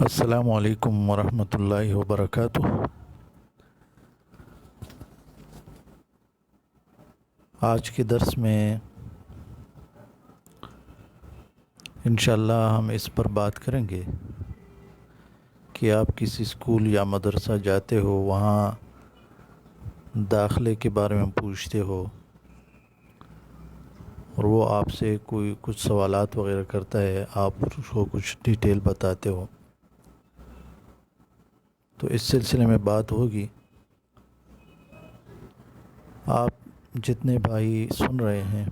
السلام علیکم ورحمۃ اللہ وبرکاتہ۔ آج کے درس میں انشاءاللہ ہم اس پر بات کریں گے کہ آپ کسی اسکول یا مدرسہ جاتے ہو، وہاں داخلے کے بارے میں پوچھتے ہو اور وہ آپ سے کچھ سوالات وغیرہ کرتا ہے، آپ اس کو کچھ ڈیٹیل بتاتے ہو، تو اس سلسلے میں بات ہوگی۔ آپ جتنے بھائی سن رہے ہیں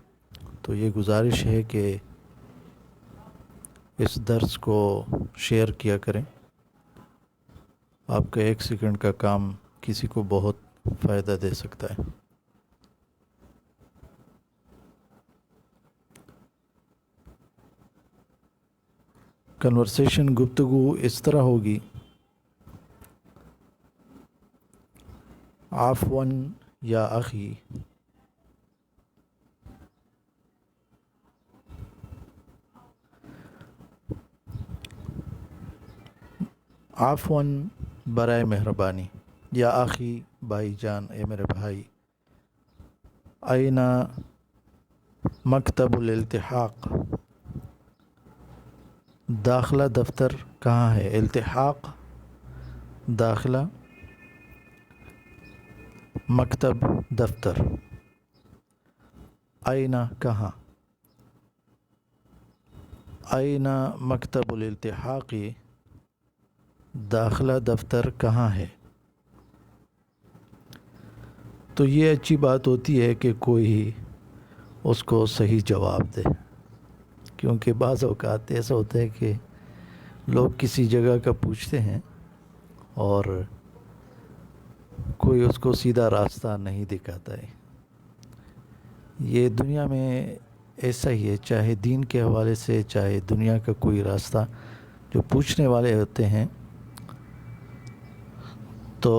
تو یہ گزارش ہے کہ اس درس کو شیئر کیا کریں۔ آپ کا 1 سیکنڈ کا کام کسی کو بہت فائدہ دے سکتا ہے۔ کنورسیشن، گفتگو اس طرح ہوگی: عفواً یا اخی، عفواً برائے مہربانی، یا اخی بھائی جان، اے میرے بھائی، اینا مکتب الالتحاق، داخلہ دفتر کہاں ہے؟ التحاق داخلہ، مکتب دفتر، اینا کہاں؟ اینا مکتب الالتحاقی، داخلہ دفتر کہاں ہے؟ تو یہ اچھی بات ہوتی ہے کہ کوئی اس کو صحیح جواب دے، کیونکہ بعض اوقات ایسا ہوتا ہے کہ لوگ کسی جگہ کا پوچھتے ہیں اور کوئی اس کو سیدھا راستہ نہیں دکھاتا ہے۔ یہ دنیا میں ایسا ہی ہے، چاہے دین کے حوالے سے، چاہے دنیا کا کوئی راستہ، جو پوچھنے والے ہوتے ہیں تو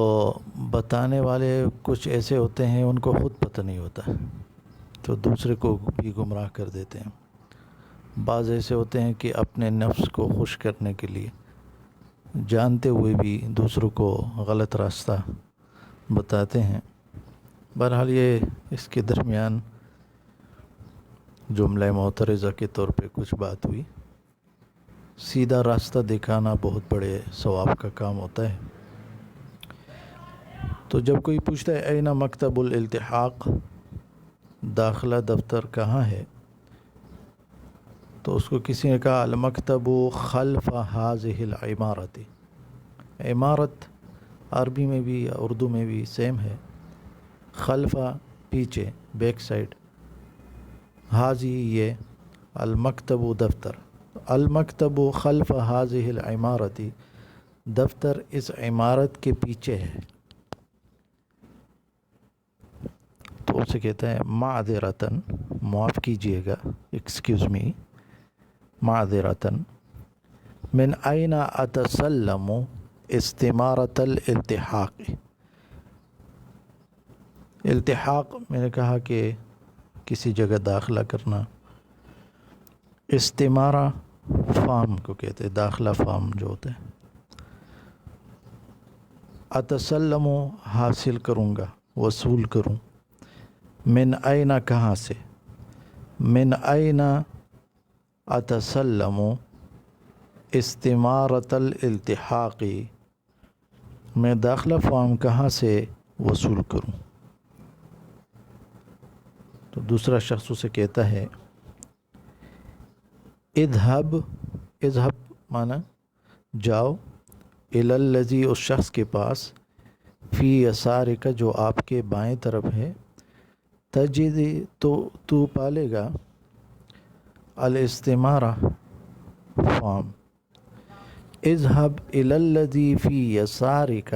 بتانے والے کچھ ایسے ہوتے ہیں ان کو خود پتہ نہیں ہوتا، تو دوسرے کو بھی گمراہ کر دیتے ہیں۔ بعض ایسے ہوتے ہیں کہ اپنے نفس کو خوش کرنے کے لیے جانتے ہوئے بھی دوسروں کو غلط راستہ بتاتے ہیں۔ بہرحال یہ اس کے درمیان جملہ معترضہ کے طور پہ کچھ بات ہوئی۔ سیدھا راستہ دکھانا بہت بڑے ثواب کا کام ہوتا ہے۔ تو جب کوئی پوچھتا ہے اینا مکتب الالتحاق، داخلہ دفتر کہاں ہے، تو اس کو کسی نے کہا المکتب خلف هذه العمارت۔ عمارت عربی میں بھی یا اردو میں بھی سیم ہے، خلف پیچھے، بیک سائڈ، حاضی یہ، المکتب دفتر، المکتب خلف هذه العمارت، دفتر اس عمارت کے پیچھے ہے۔ تو اسے کہتا ہے معذرتاً، معاف کیجیے گا، ایکسکیوز می، معذرتاً، من این اتسلم استمارۃ الالتحاق۔ التحاق میں نے کہا کہ کسی جگہ داخلہ کرنا، استمارہ فارم کو کہتے ہیں، داخلہ فارم جو ہوتا ہے۔ اتسلم حاصل کروں گا، وصول کروں، من این کہاں سے، من این اتسلم استمارۃ الالتحاقی، میں داخلہ فارم کہاں سے وصول کروں؟ تو دوسرا شخص اسے کہتا ہے اذهب، اذهب مانا جاؤ، الی الذی، اس شخص کے پاس، فی یسارک جو آپ کے بائیں طرف ہے، تجد تو پالے گا، الاستمارہ فارم، اذهب الی الذی فی یسارک،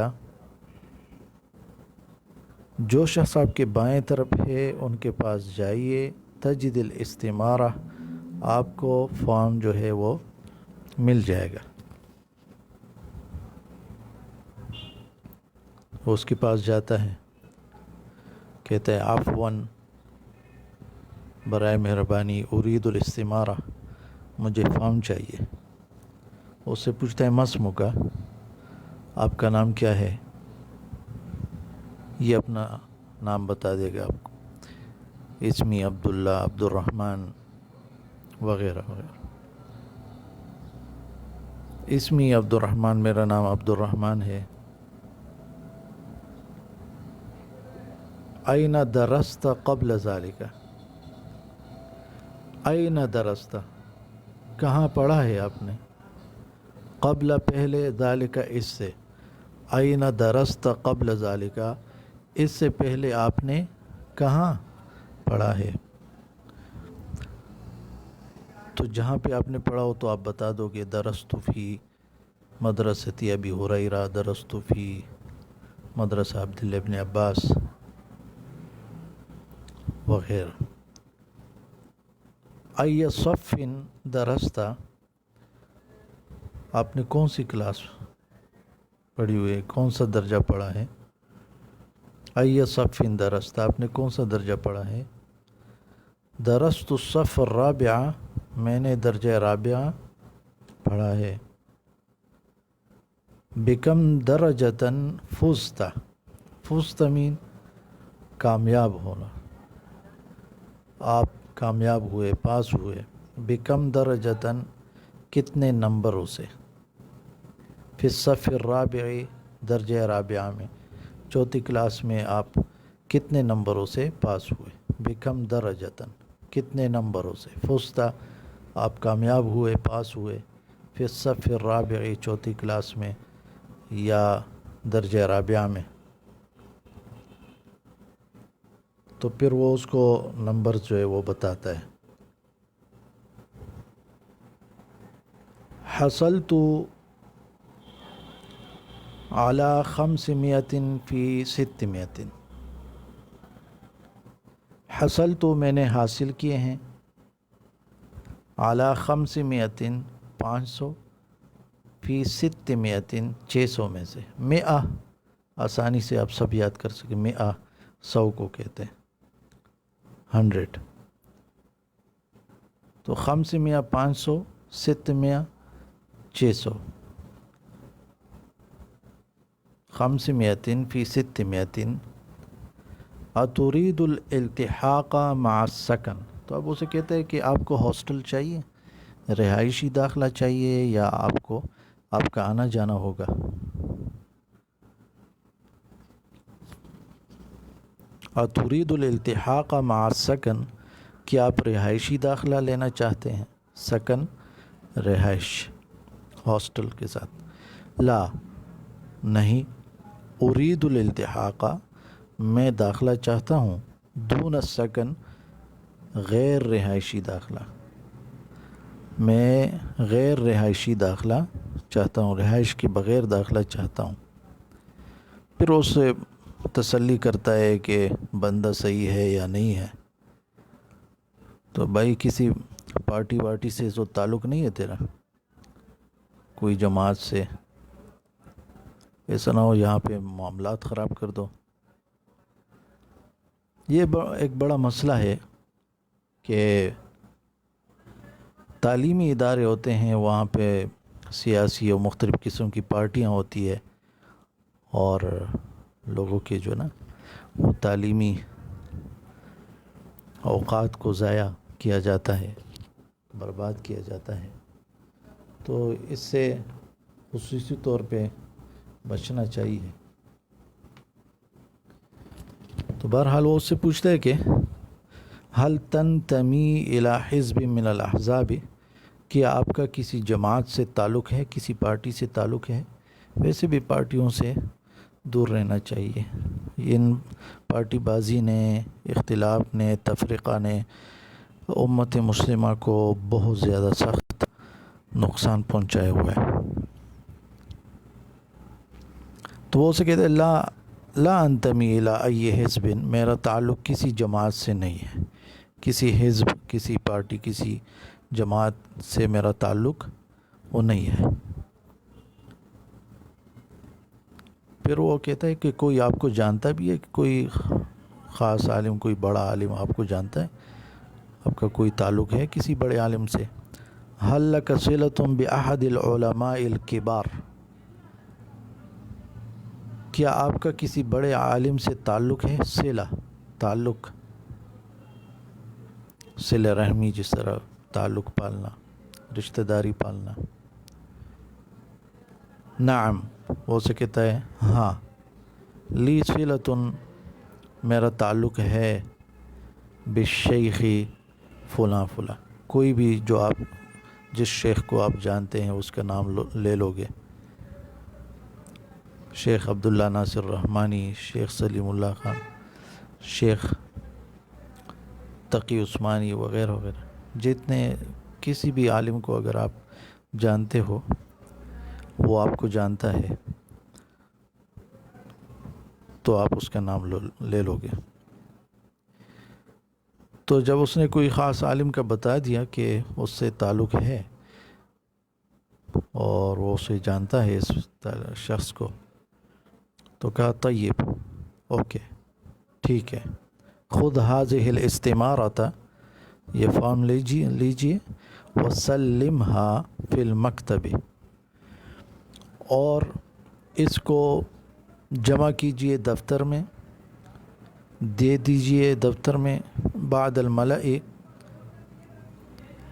جو شخص آپ کے بائیں طرف ہے ان کے پاس جائیے، تجد الاستمارہ، آپ کو فارم جو ہے وہ مل جائے گا۔ وہ اس کے پاس جاتا ہے، کہتا ہے عفواً برائے مہربانی، ارید الاستمارہ، مجھے فارم چاہیے۔ اس سے پوچھتا ہے مسمو کا، آپ کا نام کیا ہے؟ یہ اپنا نام بتا دے گا آپ کو، اسمی عبداللہ، عبد الرحمن وغیرہ وغیرہ۔ اسمی عبد الرحمن، میرا نام عبد الرحمن ہے۔ این درست قبل ذالک، این درست کہاں پڑھا ہے آپ نے، قبل پہلے، ذالک اس سے، این درست قبل ذالک اس سے پہلے آپ نے کہاں پڑھا ہے؟ تو جہاں پہ آپ نے پڑھا ہو تو آپ بتا دو گے درست فی مدرسۃ ابی ہریرہ، درست فی مدرسہ عبداللہ ابن عباس وغیرہ۔ ای صف درست، آپ نے کون سی کلاس پڑھی ہوئی ہے، کون سا درجہ پڑھا ہے؟ ای صف درست، آپ نے کون سا درجہ پڑھا ہے؟ درست الصف الرابعہ، میں نے درجہ رابعہ پڑھا ہے۔ بکم درجتاً فزت، فزت مین کامیاب ہونا، آپ کامیاب ہوئے، پاس ہوئے۔ بکم درجتاً کتنے نمبروں سے، فی الصف الرابع درجہ رابعہ میں، چوتھی کلاس میں آپ کتنے نمبروں سے پاس ہوئے؟ بکم درجتاً کتنے نمبروں سے، فزت آپ کامیاب ہوئے، پاس ہوئے، فی الصف الرابع چوتھی کلاس میں یا درجہ رابعہ میں۔ تو پھر وہ اس کو نمبر جو ہے وہ بتاتا ہے۔ حصلت علی 500 فی 600، حصلت میں نے حاصل کیے ہیں، علی 500 500، فی 600 600 میں سے، 100 آسانی سے آپ سب یاد کر سکیں، 100 100 کو کہتے ہیں، 100۔ تو 500 500، 600 600، 500 فی 600۔ اترید الالتحاق مع السکن، تو اب اسے کہتے ہیں کہ آپ کو ہاسٹل چاہیے، رہائشی داخلہ چاہیے، یا آپ کا آنا جانا ہوگا۔ اترید الالتحاق مع السکن، کیا آپ رہائشی داخلہ لینا چاہتے ہیں؟ سکن رہائش، ہاسٹل کے ساتھ۔ لا نہیں، ارید الالتحاق میں داخلہ چاہتا ہوں، دون السکن غیر رہائشی داخلہ، میں غیر رہائشی داخلہ چاہتا ہوں، رہائش کے بغیر داخلہ چاہتا ہوں۔ پھر اس سے تسلی کرتا ہے کہ بندہ صحیح ہے یا نہیں ہے۔ تو بھائی کسی پارٹی وارٹی سے تو تعلق نہیں ہے تیرا، کوئی جماعت سے، ایسا نہ ہو یہاں پہ معاملات خراب کر دو۔ یہ ایک بڑا مسئلہ ہے کہ تعلیمی ادارے ہوتے ہیں، وہاں پہ سیاسی اور مختلف قسم کی پارٹیاں ہوتی ہے، اور لوگوں کے جو نا وہ تعلیمی اوقات کو ضائع کیا جاتا ہے، برباد کیا جاتا ہے۔ تو اس سے خصوصی طور پہ بچنا چاہیے۔ تو بہرحال وہ اس سے پوچھتا ہے کہ حل تنتمی الی حزب من الاحزاب، کیا آپ کا کسی جماعت سے تعلق ہے، کسی پارٹی سے تعلق ہے؟ ویسے بھی پارٹیوں سے دور رہنا چاہیے، ان پارٹی بازی نے، اختلاف نے، تفرقہ نے امت مسلمہ کو بہت زیادہ سخت نقصان پہنچایا ہوا ہے۔ تو وہ اسے کہتے ہیں لا انتمی الی ای حزب، میرا تعلق کسی جماعت سے نہیں ہے، کسی حزب، کسی پارٹی، کسی جماعت سے میرا تعلق وہ نہیں ہے۔ پھر وہ کہتا ہے کہ کوئی آپ کو جانتا بھی ہے، کہ کوئی خاص عالم، کوئی بڑا عالم آپ کو جانتا ہے، آپ کا کوئی تعلق ہے کسی بڑے عالم سے؟ هل لك صلة بأحد العلماء الكبار، کیا آپ کا کسی بڑے عالم سے تعلق ہے؟ صلہ تعلق، صلہ رحمی، جس طرح تعلق پالنا، رشتہ داری پالنا. نعم، وہ سے کہتا ہے ہاں، لی صلۃ، میرا تعلق ہے، بالشیخ فلاں فلاں، کوئی بھی جو آپ جس شیخ کو آپ جانتے ہیں اس کا نام لے لو گے، شیخ عبداللہ ناصر رحمانی، شیخ سلیم اللہ خان، شیخ تقی عثمانی وغیرہ وغیرہ، جتنے کسی بھی عالم کو اگر آپ جانتے ہو، وہ آپ کو جانتا ہے تو آپ اس کا نام لے لو گے. تو جب اس نے کوئی خاص عالم کا بتا دیا کہ اس سے تعلق ہے اور وہ اسے جانتا ہے اس شخص کو، تو کہا طیب، اوکے ٹھیک ہے، خود حاضح الاستمارۃ، یہ فارم لیجئے، وسلمها فی المکتب، اور اس کو جمع کیجئے دفتر میں، دے دیجئے دفتر میں، بعد الملأ،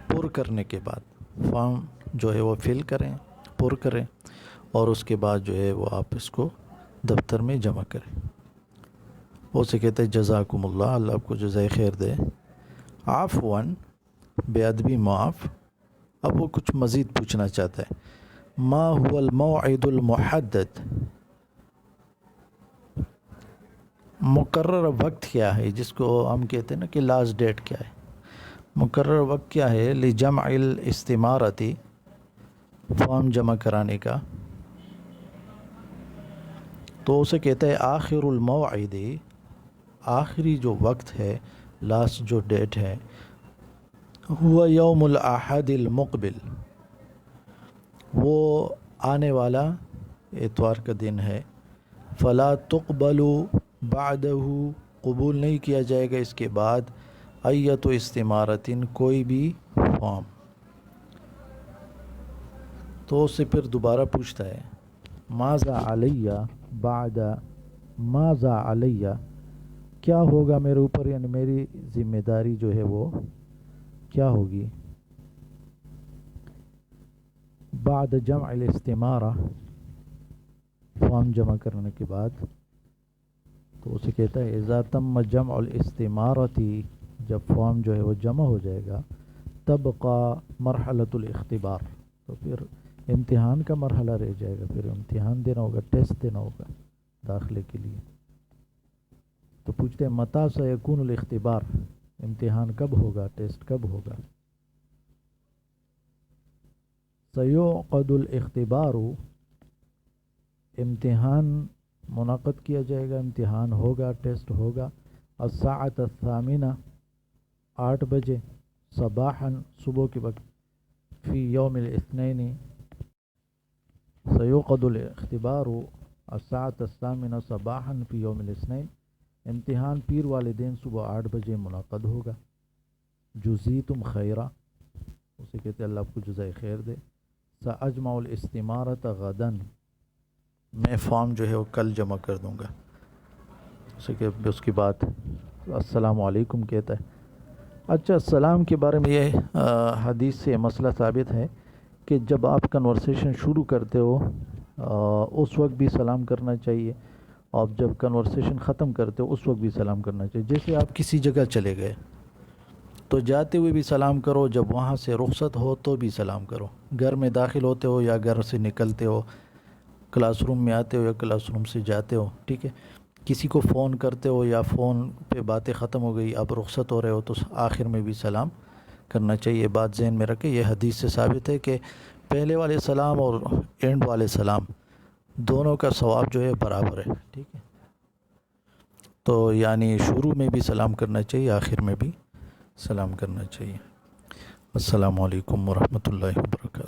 پر کرنے کے بعد، فارم جو ہے وہ فل کریں، پر کریں، اور اس کے بعد جو ہے وہ آپ اس کو دفتر میں جمع کریں. وہ سے کہتے ہیں جزاکم اللہ، اللہ آپ کو جزائے خیر دے. عفواً، بے ادبی معاف. اب وہ کچھ مزید پوچھنا چاہتا ہے، ما هو الموعد المحدد، مقرر وقت کیا ہے، جس کو ہم کہتے ہیں نا کہ لاسٹ ڈیٹ کیا ہے، مقرر وقت کیا ہے، لجمع الاستمارتی، فارم جمع کرانے کا. تو اسے کہتا ہے آخر الموعد، آخری جو وقت ہے، لاسٹ جو ڈیٹ ہے، ہوا یوم الاحد المقبل، وہ آنے والا اتوار کا دن ہے. فلا تقبل بعدہ، قبول نہیں کیا جائے گا اس کے بعد، ایت استمارتن، کوئی بھی فارم. تو اس سے پھر دوبارہ پوچھتا ہے ماذا علیہ، بعد ماذا علیہ، کیا ہوگا میرے اوپر، یعنی میری ذمہ داری جو ہے وہ کیا ہوگی، بعد جمع الاستمارہ، فارم جمع کرنے کے بعد. تو اسے کہتا ہے اذا تم جمع الاستمارتی، جب فارم جو ہے وہ جمع ہو جائے گا، تبقى مرحلۃ الاختبار، تو پھر امتحان کا مرحلہ رہ جائے گا، پھر امتحان دینا ہوگا، ٹیسٹ دینا ہوگا داخلے کے لیے. تو پوچھتے ہیں متى سيكون الاختبار، امتحان کب ہوگا، ٹیسٹ کب ہوگا. سيعقد الاختبار، امتحان منعقد کیا جائے گا، امتحان ہوگا، ٹیسٹ ہوگا. الساعة الثامنة، 8 بجے، صباحا، صبح کے وقت، فی یوم الاثنین، سيعقد الاختبار الساعة الثامنة صباحا فی یوم الاثنین، امتحان پیر والے دن صبح 8 بجے منعقد ہوگا. جزیتم خیرا، اسے کہتے ہیں اللہ آپ کو جزائے خیر دے. سأجمع الاستمارۃ غدا، میں فارم جو ہے وہ کل جمع کر دوں گا. اسے کہ اس کی بات السلام علیکم کہتا ہے. اچھا، السلام کے بارے میں یہ حدیث سے مسئلہ ثابت ہے کہ جب آپ کنورسیشن شروع کرتے ہو اس وقت بھی سلام کرنا چاہیے، اور جب کنورسیشن ختم کرتے ہو اس وقت بھی سلام کرنا چاہیے. جیسے آپ کسی جگہ چلے گئے تو جاتے ہوئے بھی سلام کرو، جب وہاں سے رخصت ہو تو بھی سلام کرو. گھر میں داخل ہوتے ہو یا گھر سے نکلتے ہو، کلاس روم میں آتے ہو یا کلاس روم سے جاتے ہو، ٹھیک ہے. کسی کو فون کرتے ہو یا فون پہ باتیں ختم ہو گئی، اب رخصت ہو رہے ہو، تو آخر میں بھی سلام کرنا چاہیے. بات ذہن میں رکھے، یہ حدیث سے ثابت ہے کہ پہلے والے سلام اور اینڈ والے سلام دونوں کا ثواب جو ہے برابر ہے، ٹھیک ہے. تو یعنی شروع میں بھی سلام کرنا چاہیے، آخر میں بھی سلام کرنا چاہیے. السلام علیکم ورحمۃ اللہ وبرکاتہ.